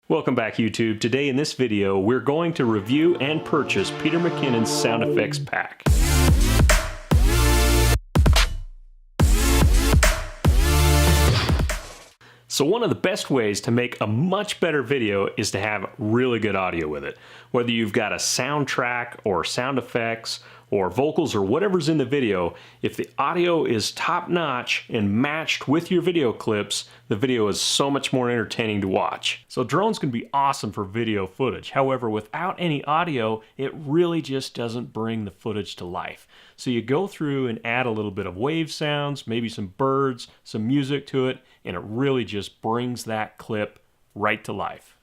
Welcome back, YouTube. Today in this video, we're going to review and purchase Peter Mckinnon's sound effects pack. So one of the best ways to make a much better video is to have really good audio with it. Whether you've got a soundtrack or sound effects or vocals or whatever's in the video, if the audio is top-notch and matched with your video clips, the video is so much more entertaining to watch. So drones can be awesome for video footage. However, without any audio, it really just doesn't bring the footage to life. So you go through and add a little bit of wave sounds, maybe some birds, some music to it, and it really just brings that clip right to life.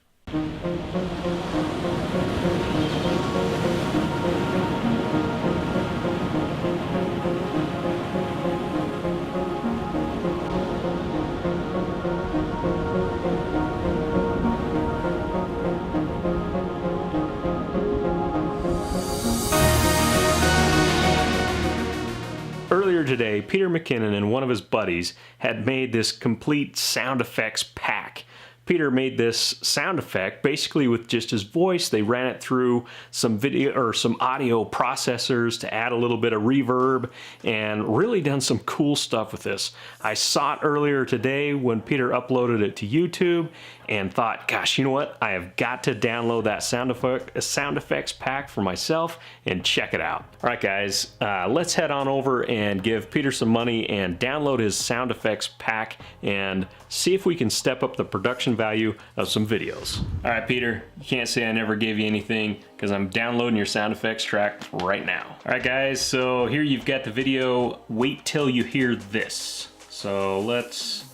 Earlier today, Peter Mckinnon and one of his buddies had made this complete sound effects pack. Peter made this sound effect basically with just his voice. They ran it through some video or some audio processors to add a little bit of reverb and really done some cool stuff with this. I saw it earlier today when Peter uploaded it to YouTube and thought, gosh, you know what? I have got to download that sound effects pack for myself and check it out. All right, guys, let's head on over and give Peter some money and download his sound effects pack and see if we can step up the production value of some videos. All right, Peter, you can't say I never gave you anything because I'm downloading your sound effects track right now. All right, guys, so here you've got the video. Wait till you hear this. So let's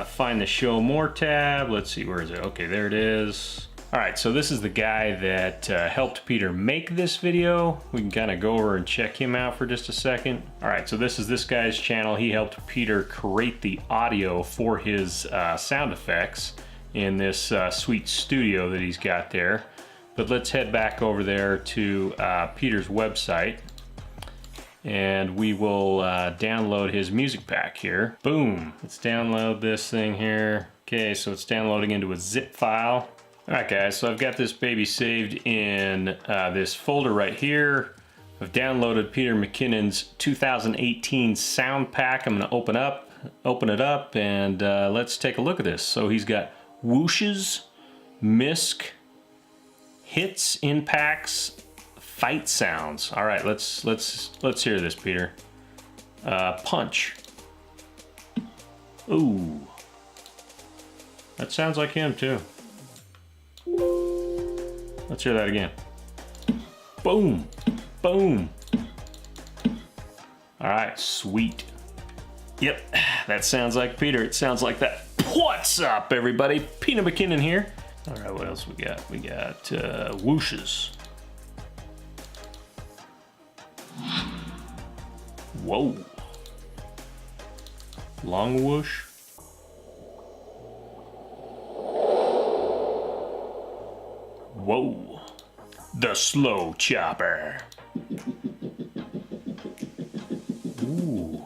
find the show more tab. Let's see, where is it? Okay, there it is. All right, so this is the guy that helped Peter make this video. We can kind of go over and check him out for just a second. All right, so this is this guy's channel. He helped Peter create the audio for his sound effects in this sweet studio that he's got there. But let's head back over there to Peter's website and we will download his music pack here. Boom, let's download this thing here. Okay, so it's downloading into a zip file. All right, guys, so I've got this baby saved in this folder right here. I've downloaded Peter Mckinnon's 2018 sound pack. I'm gonna open it up, and let's take a look at this. So he's got whooshes, misc, hits, impacts, fight sounds. All right, let's hear this, Peter. Punch. Ooh, that sounds like him too. Let's hear that again. Boom, boom. All right, sweet. Yep, that sounds like Peter. It sounds like that. What's up, everybody? Peter Mckinnon here. All right, what else we got? We got whooshes. Whoa. Long whoosh. Whoa, the slow chopper. Ooh.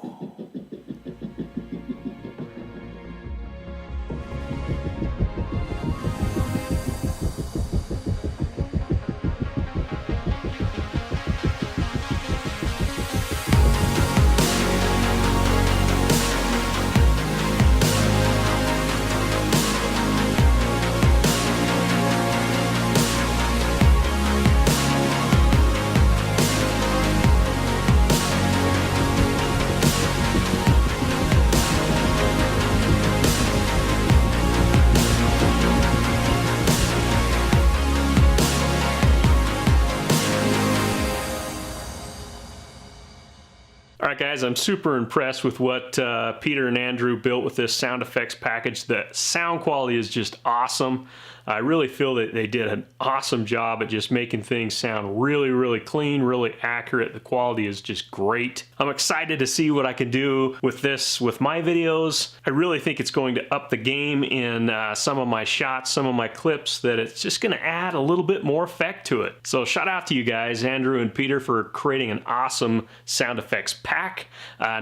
All right, guys, I'm super impressed with what Peter and Andrew built with this sound effects package. The sound quality is just awesome. I really feel that they did an awesome job at just making things sound really, really clean, really accurate. The quality is just great. I'm excited to see what I can do with this with my videos. I really think it's going to up the game in some of my shots, some of my clips, that it's just gonna add a little bit more effect to it. So shout out to you guys, Andrew and Peter, for creating an awesome sound effects package. pack.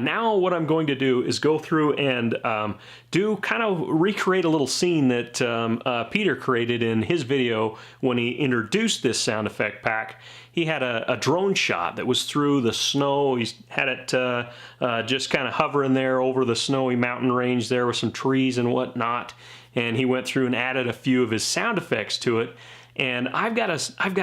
Now what I'm going to do is go through and recreate a little scene that Peter created in his video when he introduced this sound effect pack. He had a drone shot that was through the snow. He had it just kind of hovering there over the snowy mountain range there with some trees and whatnot. And he went through and added a few of his sound effects to it. And I've got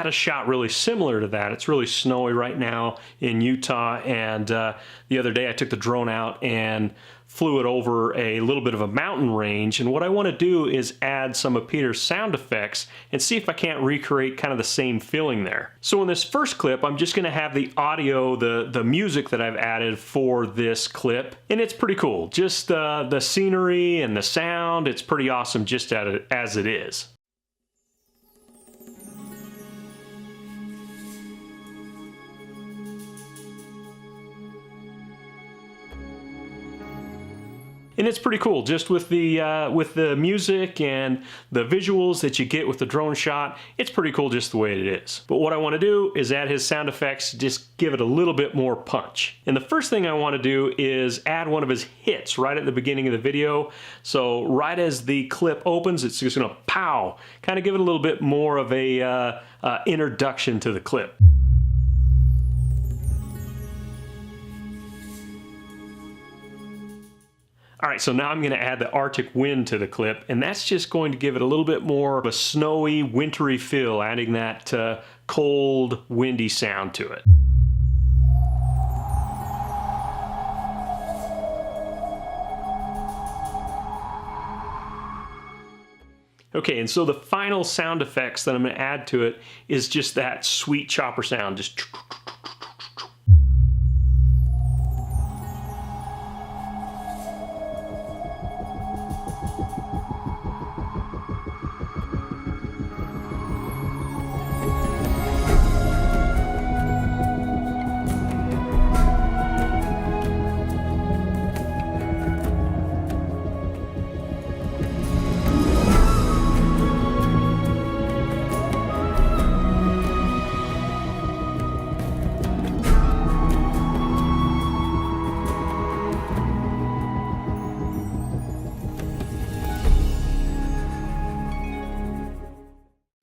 a shot really similar to that. It's really snowy right now in Utah, and the other day I took the drone out and flew it over a little bit of a mountain range, and what I want to do is add some of Peter's sound effects and see if I can't recreate kind of the same feeling there. So in this first clip, I'm just going to have the audio, the music that I've added for this clip, and it's pretty cool. Just the scenery and the sound, it's pretty awesome just as it is. And it's pretty cool, just with the music and the visuals that you get with the drone shot. It's pretty cool just the way it is. But what I want to do is add his sound effects, just give it a little bit more punch. And the first thing I want to do is add one of his hits right at the beginning of the video. So right as the clip opens, it's just going to pow, kind of give it a little bit more of a introduction to the clip. All right, so now I'm going to add the Arctic wind to the clip, and that's just going to give it a little bit more of a snowy, wintry feel, adding that cold, windy sound to it. Okay, and so the final sound effects that I'm going to add to it is just that sweet chopper sound, just.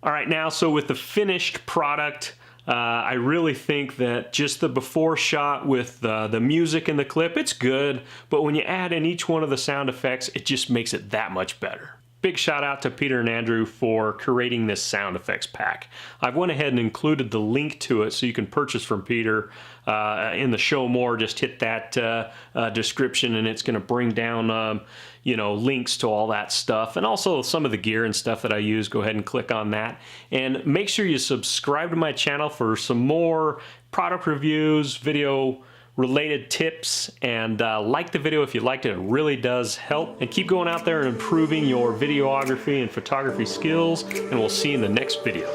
All right, now, so with the finished product, I really think that just the before shot with the music in the clip, it's good, but when you add in each one of the sound effects, it just makes it that much better. Big shout out to Peter and Andrew for creating this sound effects pack. I've went ahead and included the link to it so you can purchase from Peter in the show more. Just hit that description and it's going to bring down links to all that stuff, and also some of the gear and stuff that I use. Go ahead and click on that, and make sure you subscribe to my channel for some more product reviews, video related tips, and like the video if you liked it. It really does help. And keep going out there and improving your videography and photography skills, and we'll see you in the next video.